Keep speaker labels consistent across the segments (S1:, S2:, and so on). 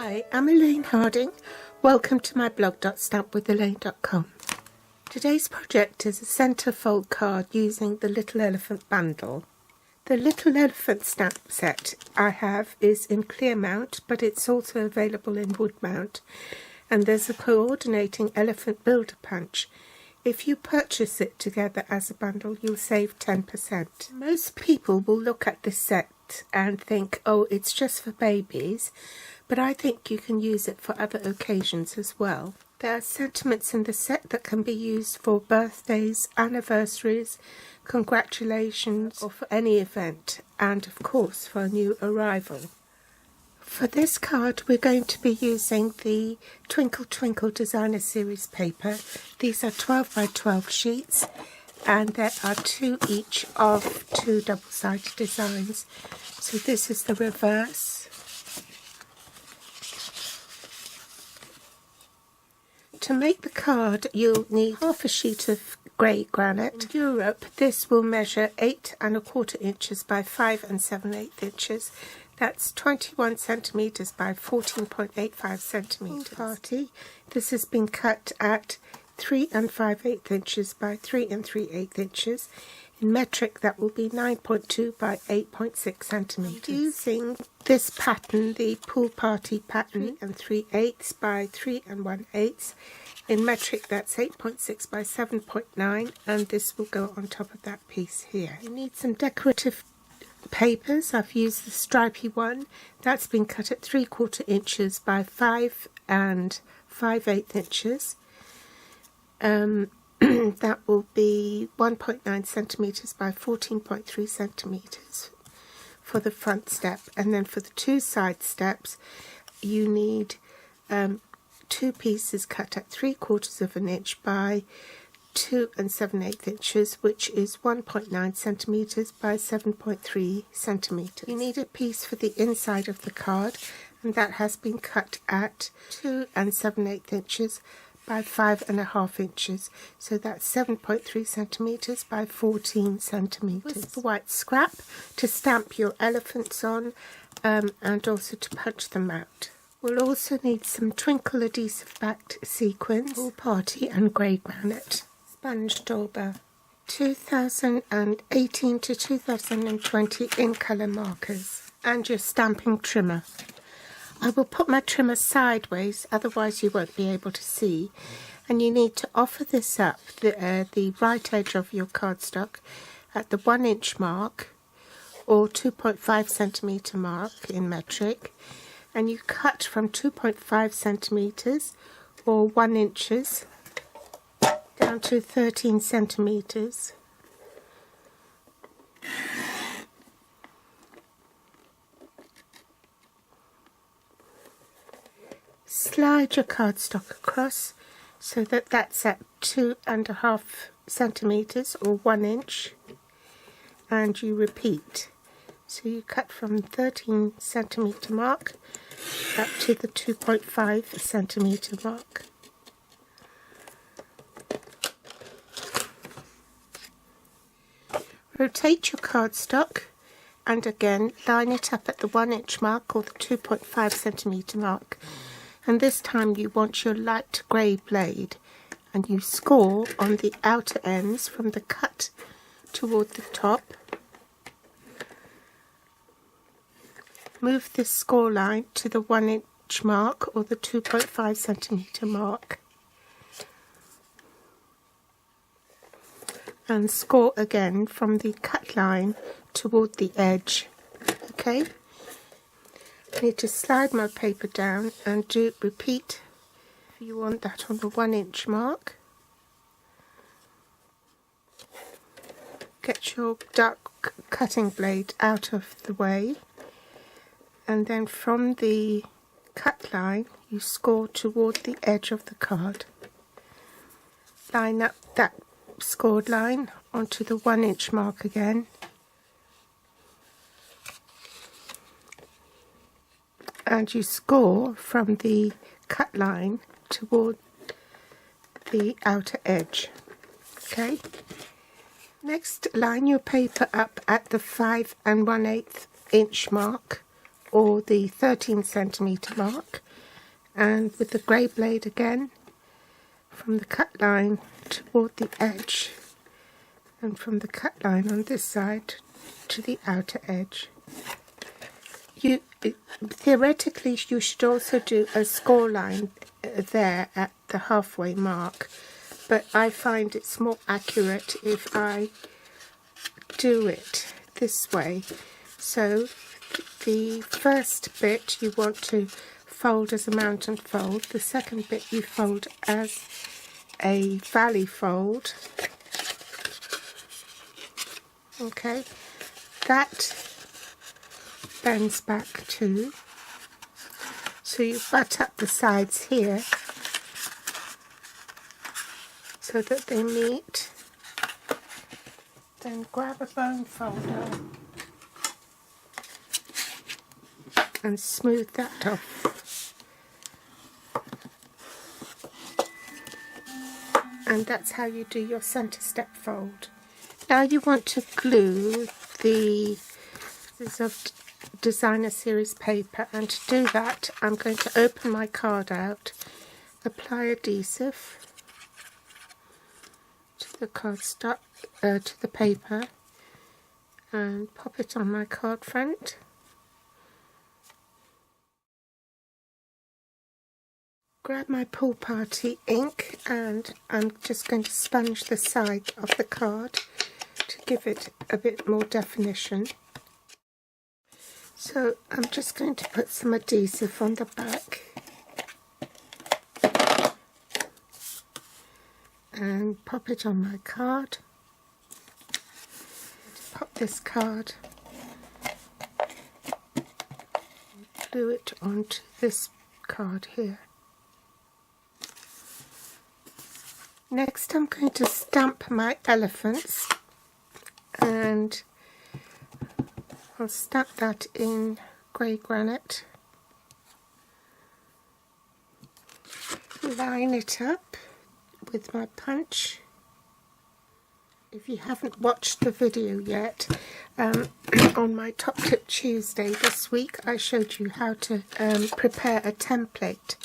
S1: Hi, I'm Elaine Harding. Welcome to my blog stampwithelaine.com. Today's project is a centrefold card using the Little Elephant bundle. The Little Elephant stamp set I have is in clear mount, but it's also available in wood mount, and there's a coordinating elephant builder punch. If you purchase it together as a bundle, you'll save 10%. Most people will look at this set and think, oh, it's just for babies, but I think you can use it for other occasions as well. There are sentiments in the set that can be used for birthdays, anniversaries, congratulations, or for any event, and of course for a new arrival. For this card we're going to be using the Twinkle Twinkle Designer Series paper. These are 12 by 12 sheets, and there are two each of two double-sided designs. So this is the reverse. To make the card you'll need half a sheet of grey granite. In Europe this will measure 8 1/4 inches by 5 7/8 inches. That's 21 centimetres by 14.85 centimetres. Party. This has been cut at 3 5/8 inches by 3 3/8 inches. In metric that will be 9.2 by 8.6 centimetres. Using this pattern, the pool party pattern, 3 3/8 by 3 1/8. In metric that's 8.6 by 7.9, and this will go on top of that piece here. You need some decorative papers. I've used the stripy one. That's been cut at 3/4 inches by 5 5/8 inches. That will be 1.9 centimetres by 14.3 centimetres for the front step, and then for the two side steps you need two pieces cut at 3/4 inch by 2 7/8 inches, which is 1.9 centimetres by 7.3 centimetres. You need a piece for the inside of the card, and that has been cut at 2 7/8 inches by 5.5 inches, so that's 7.3 centimetres by 14 centimetres. With the white scrap to stamp your elephants on, and also to punch them out. We'll also need some twinkle adhesive backed sequins, pool party, and grey granite. Sponge dauber, 2018 to 2020 in colour markers, and your stamping trimmer. I will put my trimmer sideways, otherwise you won't be able to see, and you need to offer this up the right edge of your cardstock at the 1 inch mark or 2.5 centimetre mark in metric, and you cut from 2.5 centimetres or 1 inches down to 13 centimetres. Slide your cardstock across so that that's at 2.5 centimetres or 1 inch, and you repeat. So you cut from 13 centimetre mark up to the 2.5 centimetre mark. Rotate your cardstock and again line it up at the 1 inch mark or the 2.5 centimetre mark. And this time you want your light grey blade, and you score on the outer ends from the cut toward the top. Move this score line to the 1 inch mark or the 2.5 centimetre mark, and score again from the cut line toward the edge. Okay? I need to slide my paper down and repeat. If you want that on the 1 inch mark, get your dark cutting blade out of the way, and then from the cut line you score toward the edge of the card. Line up that scored line onto the 1 inch mark again, and you score from the cut line toward the outer edge. Okay. Next, line your paper up at the 5 1/8 inch mark or the 13 centimetre mark, and with the grey blade again, from the cut line toward the edge, and from the cut line on this side to the outer edge. Theoretically, you should also do a score line there at the halfway mark, but I find it's more accurate if I do it this way. So the first bit you want to fold as a mountain fold, the second bit you fold as a valley fold. Okay, that bends back too, so you butt up the sides here so that they meet. Then grab a bone folder and smooth that off, and that's how you do your centre step fold. Now you want to glue the pieces of designer series paper, and to do that I'm going to open my card out, apply adhesive to the cardstock, to the paper, and pop it on my card front. Grab my pool party ink, and I'm just going to sponge the side of the card to give it a bit more definition. So I'm just going to put some adhesive on the back and pop it on my card. Pop this card, glue it onto this card here. Next I'm going to stamp my elephants, and I'll stamp that in grey granite. Line it up with my punch. If you haven't watched the video yet, on my Top Tip Tuesday this week I showed you how to prepare a template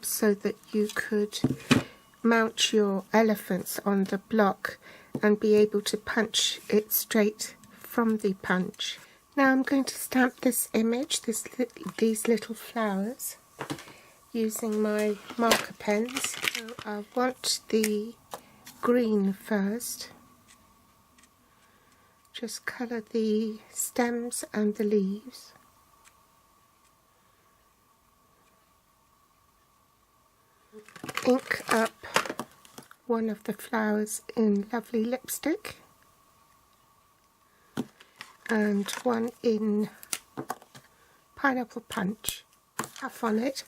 S1: so that you could mount your elephants on the block and be able to punch it straight from the punch. Now I'm going to stamp this image, these little flowers, using my marker pens. So I want the green first. Just colour the stems and the leaves. Ink up one of the flowers in lovely lipstick, and one in pineapple punch. Half on it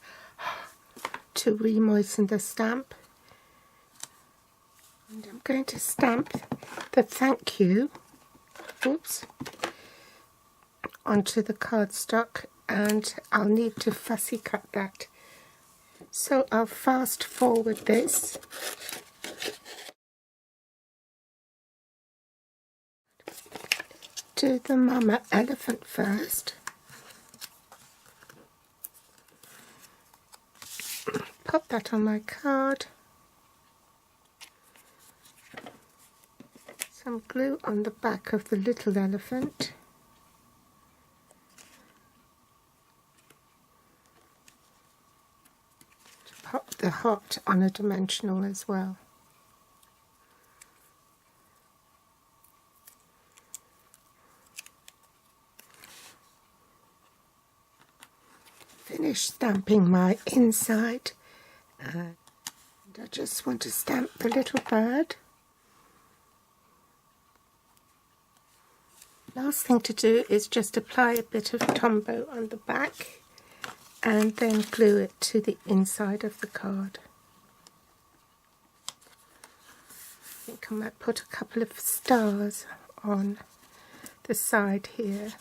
S1: to re-moisten the stamp. And I'm going to stamp the thank you, onto the cardstock, and I'll need to fussy cut that. So I'll fast forward this. Do the mama elephant first. Pop that on my card. Some glue on the back of the little elephant. Pop the heart on a dimensional as well. Finish stamping my inside, and I just want to stamp the little bird. Last thing to do is just apply a bit of Tombow on the back and then glue it to the inside of the card. I think I might put a couple of stars on the side here.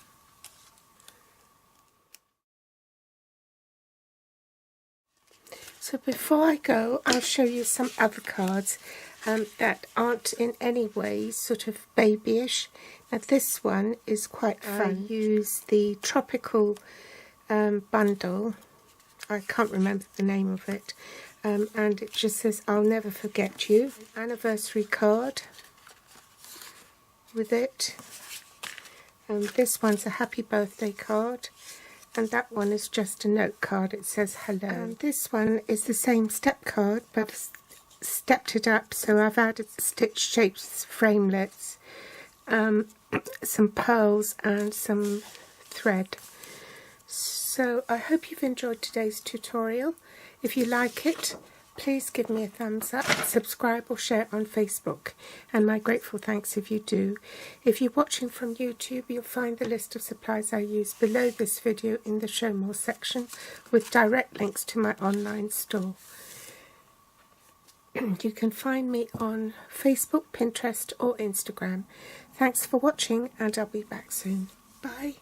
S1: So before I go, I'll show you some other cards that aren't in any way sort of babyish. Now this one is quite fun. I use the tropical bundle. I can't remember the name of it, and it just says I'll never forget you. An anniversary card with it. This one's a happy birthday card, and that one is just a note card. It says hello. This one is the same step card, but stepped it up, so I've added stitch shapes, framelets, some pearls and some thread. So I hope you've enjoyed today's tutorial. If you like it, please give me a thumbs up, subscribe or share it on Facebook, and my grateful thanks if you do. If you're watching from YouTube, you'll find the list of supplies I use below this video in the Show More section, with direct links to my online store. You can find me on Facebook, Pinterest or Instagram. Thanks for watching, and I'll be back soon. Bye.